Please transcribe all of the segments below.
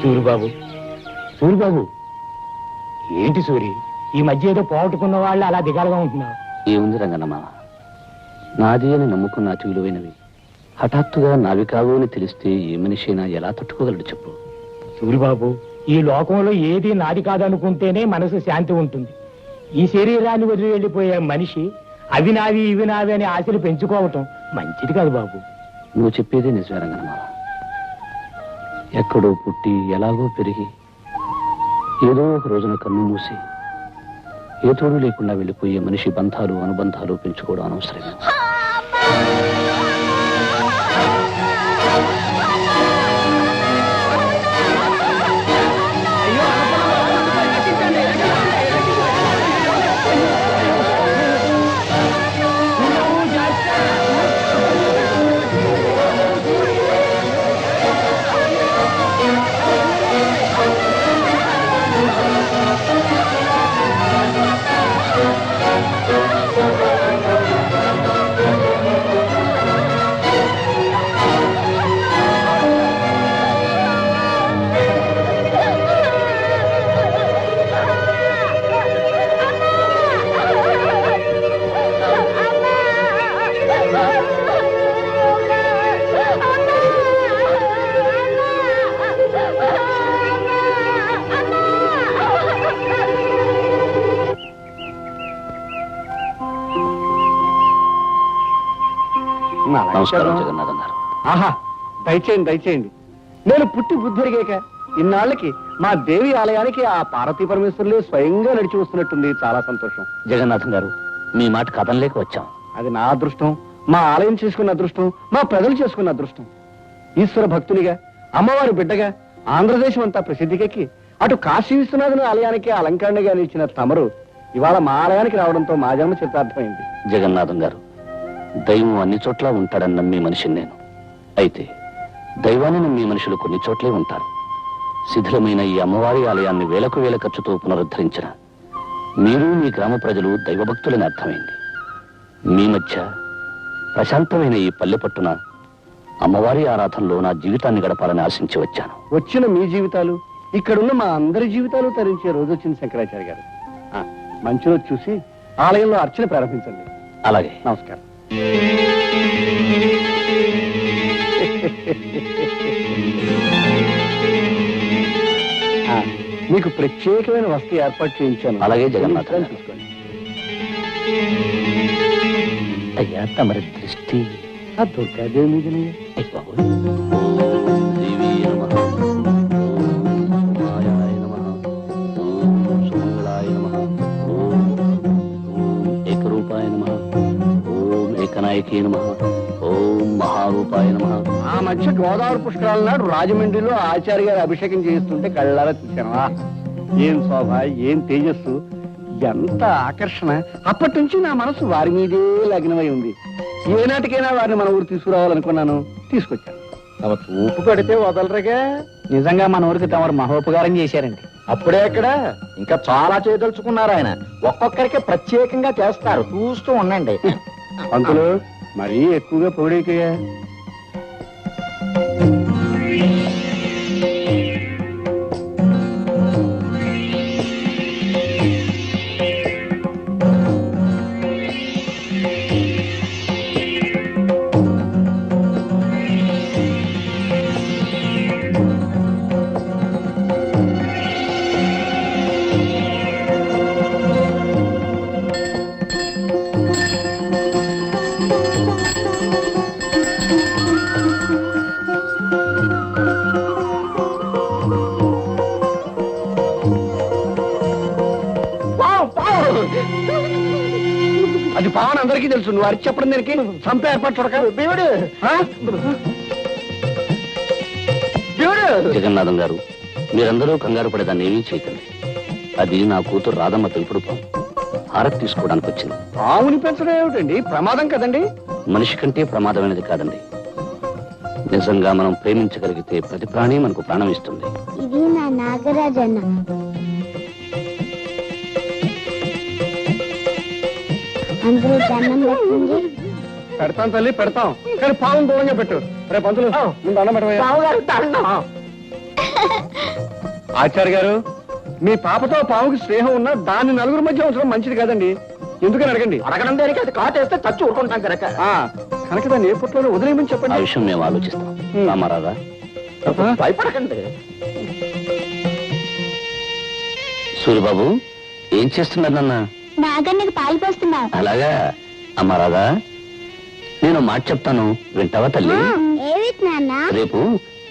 సూరిబాబు, సూరిబాబు, ఏంటి సూరి ఈ మధ్య ఏదో పోగొట్టుకున్న వాళ్ళు అలా దిగాలుగా ఉంటున్నావు? ఏముంది రంగన్నమ్మ, నాది అని నమ్ముకున్న అతి విలువైనవి హఠాత్తుగా నావి కావు అని తెలిస్తే ఏ మనిషి అయినా ఎలా తట్టుకోగలడు చెప్పు. సూరిబాబు, ఈ లోకంలో ఏది నాది కాదనుకుంటేనే మనసు శాంతి ఉంటుంది. ఈ శరీరాన్ని వదిలి వెళ్ళిపోయే మనిషి అవి నావి ఇవి నావి అని ఆశలు పెంచుకోవటం మంచిది కాదు బాబు. నువ్వు చెప్పేదే నిజమే రంగన్నమ్మ. ఎక్కడో పుట్టి ఎలాగో పెరిగి ఏదో ఒక రోజున కన్ను మూసి ఏ తోడు లేకుండా వెళ్ళిపోయే మనిషి బంధాలు అనుబంధాలు పెంచుకోవడం అనవసరమే. నమస్కారం జగన్నాథం గారు. ఆహా, దయచేయండి దయచేయండి. నేను పుట్టి బుద్ధిరిగాక ఇన్నాళ్ళకి మా దేవి ఆలయానికి ఆ పార్వతీ పరమేశ్వరులే స్వయంగా నడిచి వస్తున్నట్టుంది. చాలా సంతోషం. జగన్నాథం గారు, మీ మాట కథంలేక వచ్చాం. అది నా అదృష్టం, మా ఆలయం చేసుకున్న అదృష్టం, మా ప్రజలు చేసుకున్న అదృష్టం. ఈశ్వర భక్తునిగా, అమ్మవారి బిడ్డగా ఆంధ్రదేశం అంతా ప్రసిద్ధికెక్కి అటు కాశీ విశ్వనాథుని ఆలయానికి అలంకరణగా నిలిచిన తమరు ఇవాళ మా ఆలయానికి రావడంతో మా జన్మ చిత్తార్థమైంది. జగన్నాథం గారు, దైవం అన్ని చోట్ల ఉంటాడని నమ్మే మనిషిని నేను. అయితే దైవాన్ని నమ్మే మనుషులు కొన్ని చోట్లే ఉంటారు. శిథిలమైన ఈ అమ్మవారి ఆలయాన్ని వేలకు వేల ఖర్చుతో పునరుద్ధరించిన మీరు మీ గ్రామ ప్రజలు దైవభక్తులని అర్థమైంది. మీ మధ్య ప్రశాంతమైన ఈ పల్లె పట్టున అమ్మవారి ఆరాధనలో నా జీవితాన్ని గడపాలని ఆశించి వచ్చాను. వచ్చిన మీ జీవితాలు, ఇక్కడున్న మా అందరి జీవితాలు తరించే రోజు వచ్చింది శంకరాచార్య గారు. మంచి రోజు చూసి ఆలయంలో అర్చన ప్రారంభించండి. అలాగే. నమస్కారం. మీకు ప్రత్యేకమైన వస్తు ఏర్పాటు చేయించాను. అలాగే జగన్నాథ్, తీసుకోండి. అయ్యా, తమరి దృష్టి ఆ దుర్గాదేవి మీదనే. ఓం మహారూపాయ నమః. ఆ మధ్య గోదావరి పుష్కరాల నాడు రాజమండ్రిలో ఆచార్య గారు అభిషేకం చేయిస్తుంటే కళ్ళారా చూశాను. ఏం శోభ, ఏం తేజస్సు, ఎంత ఆకర్షణ. అప్పటి నుంచి నా మనసు వారి మీదే లగ్నమై ఉంది. ఏనాటికైనా వారిని మన ఊరు తీసుకురావాలనుకున్నాను, తీసుకొచ్చాను. తమ చూపు కడితే వదలరుగా. నిజంగా మన ఊరికి తమరు మహోపకారం చేశారండి. అప్పుడే ఎక్కడ, ఇంకా చాలా చేయదలుచుకున్నారు ఆయన. ఒక్కొక్కరికి ప్రత్యేకంగా చేస్తారు, చూస్తూ ఉండండి. పంతులు, మరీ ఎక్కువగా పొగిడేకయ్యా. అది పావన్ అందరికీ తెలుసు. నువ్వు అరిచి చెప్పడం దీనికి చంపే ఏర్పాటు చూడక. దేవుడు, దేవుడు. జగన్నాథం గారు, మీరందరూ కంగారు పడేదాన్ని ఏమీ చేయకండి. అది నా కూతురు రాధమ్మ పెంపుడు పాము. హారతి తీసుకోవడానికి వచ్చింది. పావుని పెంచడం ఏమిటండి? ప్రమాదం కదండి. మనిషి కంటే ప్రమాదమైనది కాదండి. నిజంగా మనం ప్రేమించగలిగితే ప్రతి ప్రాణి మనకు ప్రాణం ఇస్తుంది. ఇది నా నాగరాజన్న. అందరూ దండం పెట్టండి. పెడతాం తల్లి, పెడతాం. కానీ పావును దూరంగా పెట్టు. రేపు పంతులు ముందు అన్నం పెట్టవయ్యా. ఆచార్య గారు, మీ పాపతో పావుకి స్నేహం ఉన్నా దాన్ని నలుగురు మధ్య ఉంచడం మంచిది కాదండి. ఎందుకని అడగండి. అడగడం దేనికి? అది కాటేస్తే చచ్చి ఊరుకుంటాం కనుక. కనుక దాన్ని ఏ పుట్టలో వదిలేయమని ఆ చెప్పండి. విషయం మేము ఆలోచిస్తాం. రామారాధా, భయపడకండి. సూరిబాబు ఏం చేస్తున్నారు నాన్న? నాగన్నకి పాలు పోస్తున్నా. అలాగా. అమ్మా రాధా, నేను మాట చెప్తాను, వింటావా తల్లి? ఏవి నాన్న? రేపు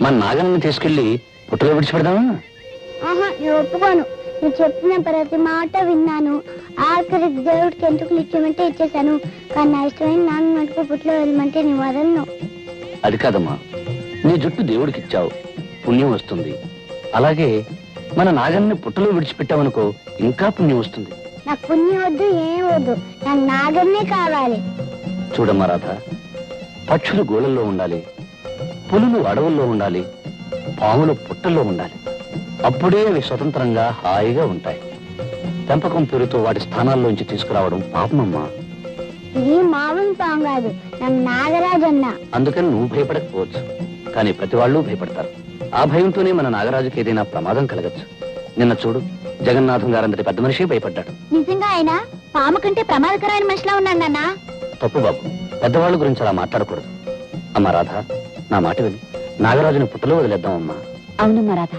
మన నాగన్నని తీసుకెళ్లి పుట్టలో విడిచిపెడదామా? ఆహా, నేను ఒప్పుకోను. నువ్వు చెప్పిన ప్రతి మాట విన్నాను. ఆఖరికి దేవుడికి ఎందుకు ఇచ్చామంటే ఇచ్చేసాను. కానీ నా ఇష్టమైన నాన్న మటుకు పుట్లో వెళ్ళమంటే నీ వదలను. అది కాదమ్మా, నీ జుట్టు దేవుడికి ఇచ్చావు, పుణ్యం వస్తుంది. అలాగే మన నాగన్ని పుట్టలో విడిచిపెట్టావనుకో, ఇంకా పుణ్యం వస్తుంది. నాకు పుణ్యం వద్దు, ఏం వద్దు. నాకు నాగన్నే కావాలి. చూడమ్మా రాధ, పక్షులు గోళల్లో ఉండాలి, పులులు అడవుల్లో ఉండాలి, పాములు పుట్టల్లో ఉండాలి. అప్పుడే అవి స్వతంత్రంగా హాయిగా ఉంటాయి. పెంపకం పేరుతో వాటి స్థానాల్లోంచి తీసుకురావడం పాపమమ్మా. ఇది మామూలు పాము కాదు, నాకు నాగరాజన్న. అందుకని నువ్వు భయపడకపోవచ్చు, కానీ ప్రతి వాళ్ళు భయపడతారు. ఆ భయంతోనే మన నాగరాజుకి ఏదైనా ప్రమాదం కలగచ్చు. నిన్న చూడు, జగన్నాథం గారంతటి పెద్ద మనిషి భయపడ్డాడు. నిజంగా ఆయన పాము కంటే ప్రమాదకరమైన మనిషిలా ఉన్నాడు నాన్న. తప్పు బాబు, పెద్దవాళ్ళ గురించి అలా మాట్లాడకూడదు. అమ్మా రాధ, నా మాట విని నాగరాజుని పుట్టలో వదిలేద్దామమ్మా. అవునమ్మా రాధ,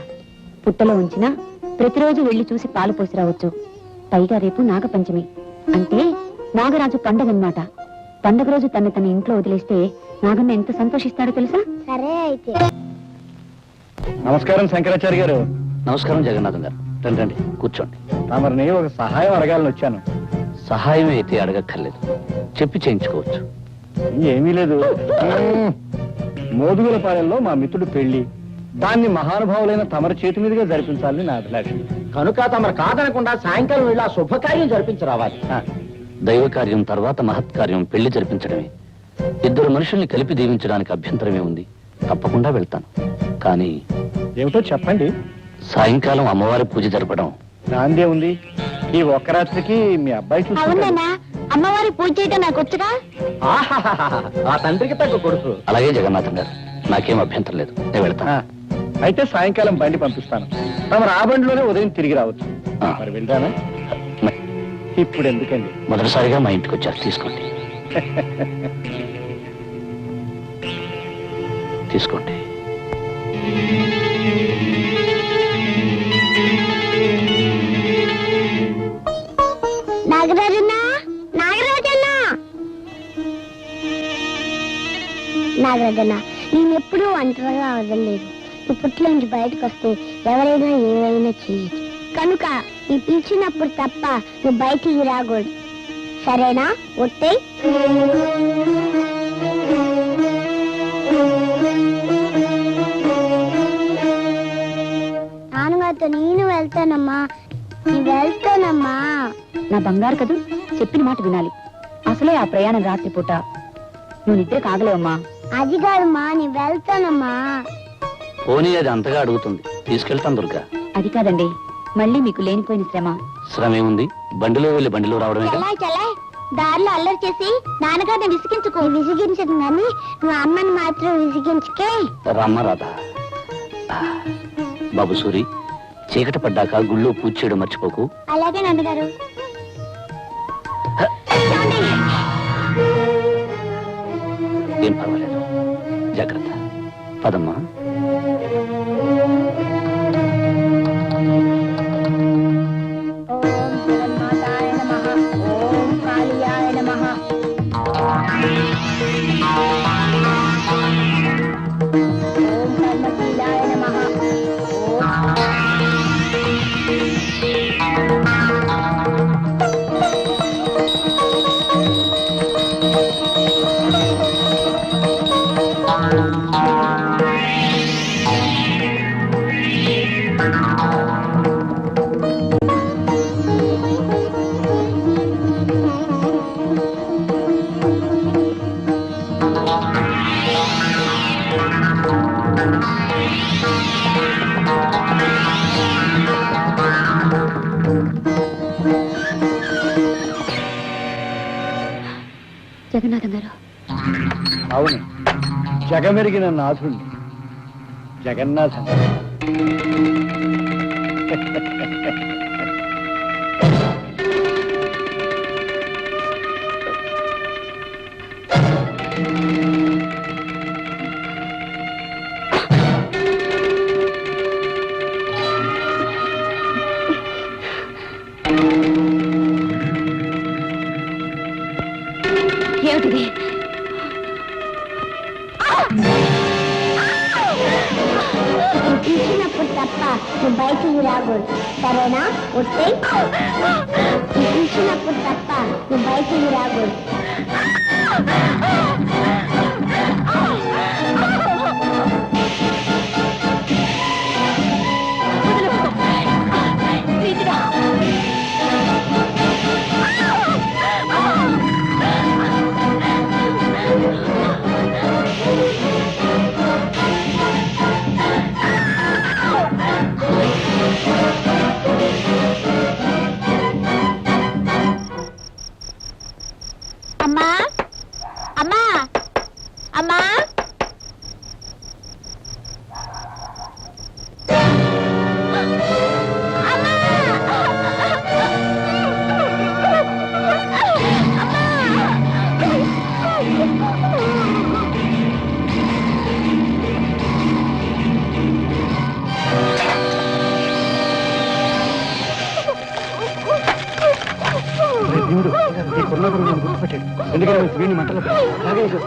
పుట్టలో ఉంచినా ప్రతిరోజు వెళ్లి చూసి పాలు పోసి రావచ్చు. పైగా రేపు నాగపంచమి అంటే నాగరాజు పండగన్నమాట. పండగ రోజు తన ఇంట్లో వదిలేస్తే నాగన్న ఎంత సంతోషిస్తాడో తెలుసా? సరే అయితే. నమస్కారం శంకరాచార్య గారు. నమస్కారం జగన్నాథం గారు. రండి రండి, కూర్చోండి. తమరిని ఒక సహాయం అడగాలని వచ్చాను. సహాయం అయితే అడగక్కర్లేదు, చెప్పి చేయించుకోవచ్చు. ఏమీ లేదు. మోదుగులపాలెంలో మా మిత్రుడు పెళ్లి, దాన్ని మహానుభావులైన తమరి చేతి మీదుగా జరిపించాలని నా అభిలాష. కనుక తమరు కాదనకుండా సాయంకాలం వెళ్ళి ఆ శుభకార్యం జరిపించి రావాలి. దైవ కార్యం తర్వాత మహత్కార్యం పెళ్లి జరిపించడమే. ఇద్దరు మనుషుల్ని కలిపి దీవించడానికి అభ్యంతరమే ఉంది. తప్పకుండా వెళ్తాను. కానీ ఏమిటో చెప్పండి. సాయంకాలం అమ్మవారి పూజ జరపడం. నాందే ఉంది. ఈ ఒక్క రాత్రికి మీ అబ్బాయి చూసుకుంటాడు. అవునన్నా, అమ్మవారి పూజ చేయటం నాకు వచ్చుగా. ఆ తండ్రికి తగ్గ కొడుకు. అలాగే జగన్నాథం గారు, నాకేం అభ్యంతరం లేదు, నేను వెళ్తాను. అయితే సాయంకాలం బండి పంపిస్తాను. తమరు ఆ బండిలోనే ఉదయం తిరిగి రావచ్చు. ఆ. మరి వెళ్తానా? ఇప్పుడు ఎందుకండి? మొదటిసారిగా మా ఇంటికి వచ్చారు, తీసుకోండి. తీసుకోండి. నాగరాజన్న, నాగరాజన్న, నాగరాజన్న, నేను ఎప్పుడూ ఒంటరిగా వదలలేదు. నువ్వు పుట్ల నుంచి బయటకు వస్తే ఎవరైనా ఏమైనా చేయొచ్చు. కనుక నీ పిలిచినప్పుడు తప్ప నువ్వు బయటికి రాకూడదు. సరేనా? ఒట్టే. నాన్నగారితో నేను వెళ్తానమ్మా. నేను వెళ్తానమ్మా. నా బంగారు కదూ, చెప్పిన మాట వినాలి. అసలే ఆ ప్రయాణం రాత్రిపూట, నువ్వు నిద్ర కాగలేవమ్మా. అది కాదమ్మా, నేను వెళ్తానమ్మా. పోనీ అది అంతగా అడుగుతుంది, తీసుకెళ్తాను దుర్గా. అది కాదండి, మళ్ళీ మీకు లేనిపోయిన శ్రమ. శ్రమ ఏముంది, బండిలో వెళ్ళి బండిలో రావడమే. చలాయ్ చలాయ్, దారిలో అల్లరి చేసి నాన్నగారిని విసిగించుకో. విసిగించదు కానీ నువ్వు అమ్మని మాత్రం విసిగించుకే. రామ్మ రాధ. బాబు సూరి, చీకటి పడ్డాక గుళ్ళో పూజ చేయడం మర్చిపోకు. అలాగే నాన్నగారు. ఏం పర్వాలేదు, జాగ్రత్త. పదమ్మా. ఓం జగన్మాతాయ నమః. ఓం కాళియాయ నమః. ఓం కర్మశీలాయ నమః. జగన్నాథం గారు. అవును, జగమెరిగిన నాథుణ్ణి, జగన్నాథం. ఏమిటిది? పిలిచినప్పుడు తప్ప నువ్వు బయటికి రాకూడదు, సరేనా? ఒట్టే పిలిచినప్పుడు తప్ప నువ్వు బయటికి రాకూడదు. అమ్మా అమ్మా అమ్మా గుర్తుపెట్టాడు, ఎందుకంటే వీడిని మంటలో లాగేయకు.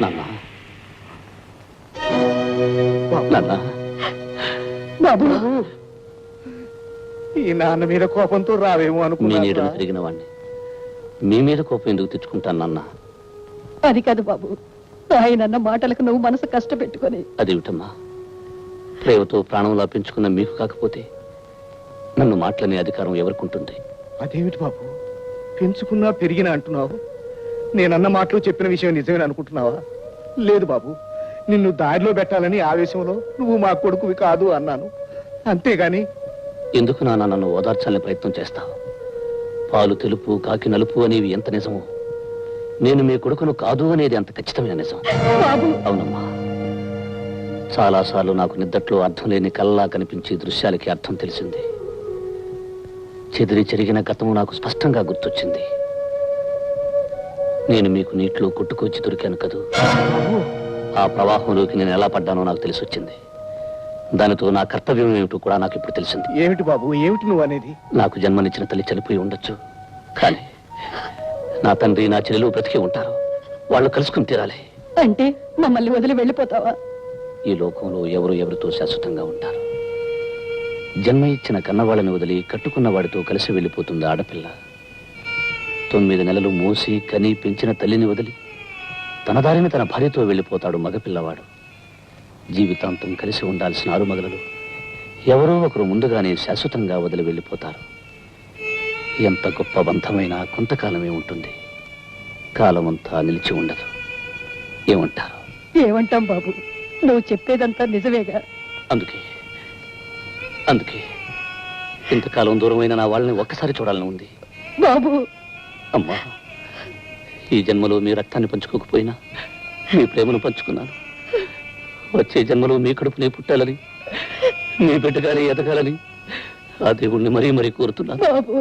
నాన్న నాన్న, బాబు, ఈ నాన్న మీద కోపంతో రావేమో మీ అనుకున్నా. నీడను తిరిగిన వాడిని మీ మీద కోపం ఎందుకు తెచ్చుకుంటాను నాన్న? అది కాదు బాబు, ఆయనన్న మాటలకు నువ్వు మనసు కష్టపెట్టుకొని. అదేమిటమ్మా, ప్రేమతో ప్రాణంలా పెంచుకున్న మీకు కాకపోతే నన్ను మాటలనే అధికారం ఎవరికుంటుంది? అదేమిటి బాబు, పెంచుకున్నా పెరిగినా అంటున్నావు? నేనన్న మాటలు చెప్పిన విషయం నిజమేనా అనుకుంటున్నావా? లేదు బాబు, నిన్ను దారిలో పెట్టాలని ఆవేశంలో నువ్వు మా కొడుకువి కాదు అన్నాను, అంతేగాని. ఎందుకు నాన్న నన్ను ఓదార్చాలని ప్రయత్నం చేస్తావు? పాలు తెలుపు కాకి నలుపు అనేవి ఎంత నిజమో, నేను మీ కొడుకును కాదు అనేది అంత ఖచ్చితమైన నిజం. బాబు, అవునమ్మా, చాలాసార్లు నాకు నిద్దట్లో అర్థం లేని కల్లా కనిపించే దృశ్యాలకి అర్థం తెలిసింది. చెదిరి చెరిగిన గతము నాకు స్పష్టంగా గుర్తొచ్చింది. నేను మీకు నీటిలో కొట్టుకొచ్చి దొరికాను కదూ, ఆ ప్రవాహంలోకి నేను ఎలా పడ్డానో నాకు తెలిసి వచ్చింది. దానితో నా కర్తవ్యం ఏమిటో కూడా నాకు ఇప్పుడు తెలిసింది. ఏమిటి బాబు, ఏమిటి నువ్వు అనేది? నాకు జన్మనిచ్చిన తల్లి చనిపోయి ఉండొచ్చు, కానీ నా తండ్రి నా చెల్లెలు బ్రతికి ఉంటారు. వాళ్ళు కలుసుకుని తీరాలి. అంటే మమ్మల్ని వదిలి వెళ్ళిపోతావా? ఈ లోకంలో ఎవరు ఎవరితో శాశ్వతంగా ఉంటారు. జన్మ ఇచ్చిన కన్నవాళ్ళని వదిలి కట్టుకున్న వాడితో కలిసి వెళ్ళిపోతుంది ఆడపిల్ల. 9 నెలలు మోసి కని పెంచిన తల్లిని వదిలి తన దారిని తన భార్యతో వెళ్ళిపోతాడు మగపిల్లవాడు. జీవితాంతం కలిసి ఉండాల్సిన ఆరుమగలలు ఎవరో ఒకరు ముందుగానే శాశ్వతంగా వదిలి వెళ్ళిపోతారు. ఎంత గొప్ప బంధమైనా కొంతకాలమే ఉంటుంది, కాలమంతా నిలిచి ఉండదు. ఏమంటారు? ఏమంటాం బాబు, నువ్వు చెప్పేదంతా నిజమేగా. అందుకే ఇంతకాలం దూరమైన నా వాళ్ళని ఒక్కసారి చూడాలని ఉంది. బాబు, అమ్మా, ఈ జన్మలో మీ రక్తాన్ని పంచుకోకపోయినా మీ ప్రేమను పంచుకున్నాను. వచ్చే జన్మలో మీ కడుపునే పుట్టాలని, మీ బిడ్డగానే ఎదగాలని ఆ దేవుణ్ణి మరీ మరీ కోరుతున్నాను. బాబు.